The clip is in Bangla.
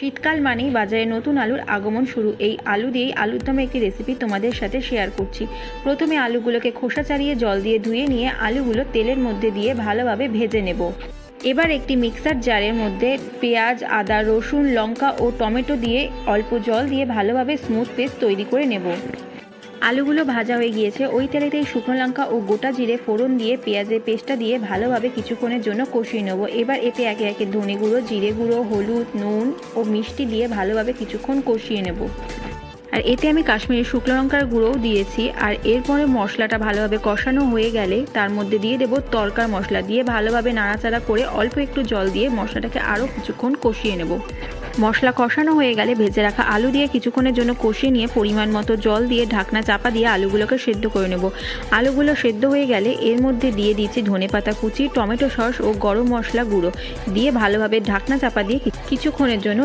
শীতকাল মানেই বাজারে নতুন আলুর আগমন শুরু। এই আলু দিয়েই আলুর দমে একটি রেসিপি তোমাদের সাথে শেয়ার করছি। প্রথমে আলুগুলোকে খোসা ছাড়িয়ে জল দিয়ে ধুয়ে নিয়ে আলুগুলো তেলের মধ্যে দিয়ে ভালোভাবে ভেজে নেব। এবার একটি মিক্সার জারের মধ্যে পেঁয়াজ, আদা, রসুন, লঙ্কা ও টমেটো দিয়ে অল্প জল দিয়ে ভালোভাবে স্মুথ পেস্ট তৈরি করে নেব। আলুগুলো ভাজা হয়ে গিয়েছে, ওই তেলেতেই শুকনো লঙ্কা ও গোটা জিরে ফোড়ন দিয়ে পেঁয়াজের পেস্টটা দিয়ে ভালোভাবে কিছুক্ষণের জন্য কষিয়ে নেব। এবার এতে একে একে ধনে গুঁড়ো, জিরে গুঁড়ো, হলুদ, নুন ও মিষ্টি দিয়ে ভালোভাবে কিছুক্ষণ কষিয়ে নেব। আর এতে আমি কাশ্মীরি শুকনো লঙ্কার গুঁড়োও দিয়েছি। আর এরপরে মশলাটা ভালোভাবে কষানো হয়ে গেলে তার মধ্যে দিয়ে দেব তরকার মশলা, দিয়ে ভালোভাবে নাড়াচাড়া করে অল্প একটু জল দিয়ে মশলাটাকে আরও কিছুক্ষণ কষিয়ে নেব। মশলা কষানো হয়ে গেলে ভেজে রাখা আলু দিয়ে কিছুক্ষণের জন্য কষিয়ে নিয়ে পরিমাণ মতো জল দিয়ে ঢাকনা চাপা দিয়ে আলুগুলোকে সেদ্ধ করে নেব। আলুগুলো সেদ্ধ হয়ে গেলে এর মধ্যে দিয়ে দিচ্ছি ধনেপাতা কুচি, টমেটো সস ও গরম মশলা গুঁড়ো দিয়ে ভালোভাবে ঢাকনা চাপা দিয়ে কিছুক্ষণের জন্য